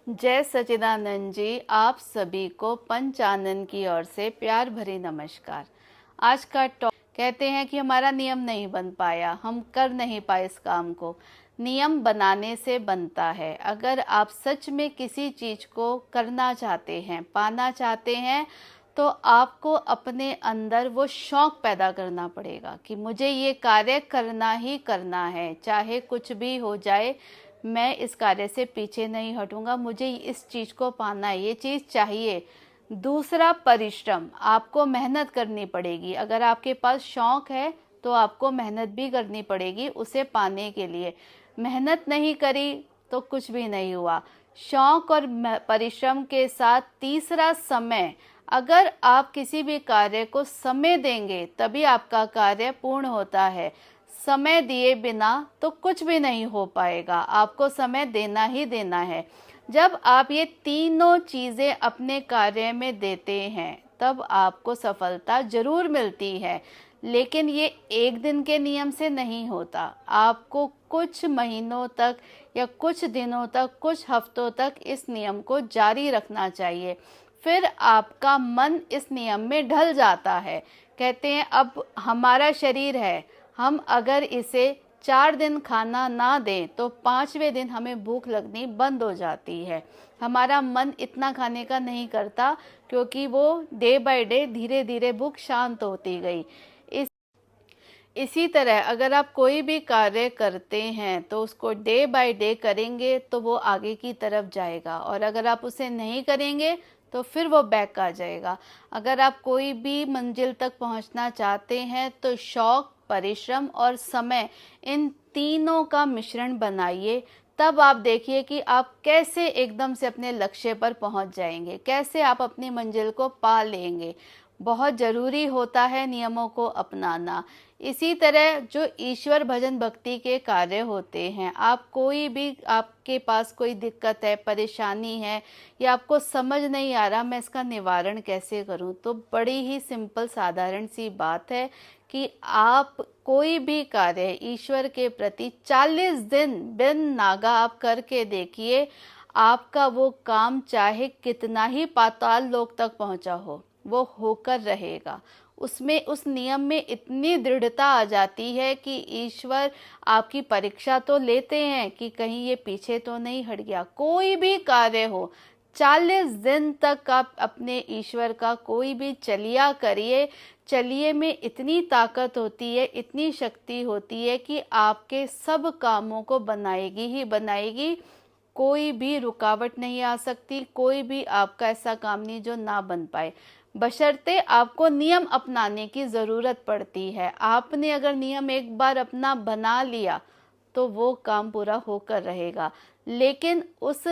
जय सच्चिदानंद जी, आप सभी को पंचानन की ओर से प्यार भरी नमस्कार। आज का कहते हैं कि हमारा नियम नहीं बन पाया, हम कर नहीं पाए इस काम को। नियम बनाने से बनता है। अगर आप सच में किसी चीज को करना चाहते हैं, पाना चाहते हैं, तो आपको अपने अंदर वो शौक पैदा करना पड़ेगा कि मुझे ये कार्य करना ही करना है, चाहे कुछ भी हो जाए। मैं इस कार्य से पीछे नहीं हटूंगा, मुझे इस चीज को पाना है, ये चीज चाहिए। दूसरा, परिश्रम। आपको मेहनत करनी पड़ेगी। अगर आपके पास शौक है तो आपको मेहनत भी करनी पड़ेगी उसे पाने के लिए। मेहनत नहीं करी तो कुछ भी नहीं हुआ। शौक और परिश्रम के साथ तीसरा, समय। अगर आप किसी भी कार्य को समय देंगे तभी आपका कार्य पूर्ण होता है। समय दिए बिना तो कुछ भी नहीं हो पाएगा, आपको समय देना ही देना है। जब आप ये तीनों चीज़ें अपने कार्य में देते हैं तब आपको सफलता जरूर मिलती है, लेकिन ये एक दिन के नियम से नहीं होता। आपको कुछ महीनों तक या कुछ दिनों तक, कुछ हफ्तों तक इस नियम को जारी रखना चाहिए। फिर आपका मन इस नियम में ढल जाता है। कहते हैं अब हमारा शरीर है, हम अगर इसे 4 दिन खाना ना दें तो 5वें दिन हमें भूख लगनी बंद हो जाती है। हमारा मन इतना खाने का नहीं करता, क्योंकि वो डे बाय डे धीरे धीरे भूख शांत होती गई। इसी तरह अगर आप कोई भी कार्य करते हैं तो उसको डे बाय डे करेंगे तो वो आगे की तरफ जाएगा, और अगर आप उसे नहीं करेंगे तो फिर वो बैक आ जाएगा। अगर आप कोई भी मंजिल तक पहुंचना चाहते हैं तो शौक, परिश्रम और समय, इन तीनों का मिश्रण बनाइए। तब आप देखिए कि आप कैसे एकदम से अपने लक्ष्य पर पहुंच जाएंगे, कैसे आप अपनी मंजिल को पा लेंगे। बहुत जरूरी होता है नियमों को अपनाना। इसी तरह जो ईश्वर भजन भक्ति के कार्य होते हैं, आप कोई भी, आपके पास कोई दिक्कत है, परेशानी है, या आपको समझ नहीं आ रहा मैं इसका निवारण कैसे करूं, तो बड़ी ही सिंपल साधारण सी बात है कि आप कोई भी कार्य ईश्वर के प्रति 40 दिन बिन नागा आप करके देखिए। आपका वो काम चाहे कितना ही पाताल लोक तक पहुंचा हो, वो होकर रहेगा। उसमें, उस नियम में इतनी दृढ़ता आ जाती है कि ईश्वर आपकी परीक्षा तो लेते हैं कि कहीं ये पीछे तो नहीं हट गया। कोई भी कार्य हो, 40 दिन तक आप अपने ईश्वर का कोई भी चलिया करिए। चलिए में इतनी ताकत होती है, इतनी शक्ति होती है कि आपके सब कामों को बनाएगी ही बनाएगी। कोई भी रुकावट नहीं आ सकती, कोई भी आपका ऐसा काम नहीं जो ना बन पाए, बशर्ते आपको नियम अपनाने की ज़रूरत पड़ती है। आपने अगर नियम एक बार अपना बना लिया तो वो काम पूरा होकर रहेगा। लेकिन उस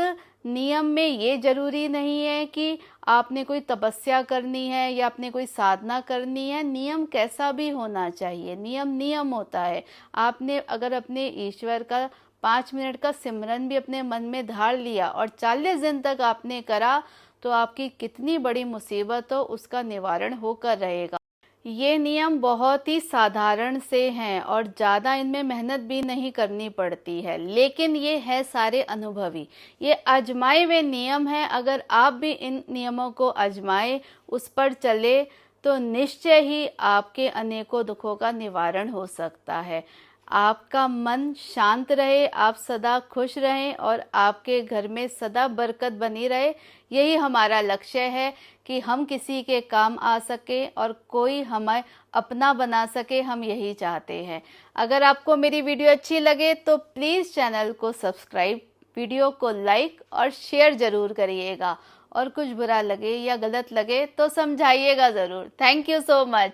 नियम में ये जरूरी नहीं है कि आपने कोई तपस्या करनी है या आपने कोई साधना करनी है। नियम कैसा भी होना चाहिए, नियम नियम होता है। आपने अगर अपने ईश्वर का 5 मिनट का सिमरन भी अपने मन में धार लिया और 40 दिन तक आपने करा, तो आपकी कितनी बड़ी मुसीबत हो उसका निवारण होकर रहेगा। ये नियम बहुत ही साधारण से हैं और ज़्यादा इनमें मेहनत भी नहीं करनी पड़ती है, लेकिन ये है सारे अनुभवी। ये आजमाए हुए नियम हैं। अगर आप भी इन नियमों को आजमाए, उस पर चले, तो निश्चय ही आपके अनेकों दुखों का निवारण हो सकता है। आपका मन शांत रहे, आप सदा खुश रहें और आपके घर में सदा बरकत बनी रहे। यही हमारा लक्ष्य है कि हम किसी के काम आ सके और कोई हमें अपना बना सके, हम यही चाहते हैं। अगर आपको मेरी वीडियो अच्छी लगे तो प्लीज़ चैनल को सब्सक्राइब, वीडियो को लाइक और शेयर ज़रूर करिएगा, और कुछ बुरा लगे या गलत लगे तो समझाइएगा ज़रूर। Thank you so much.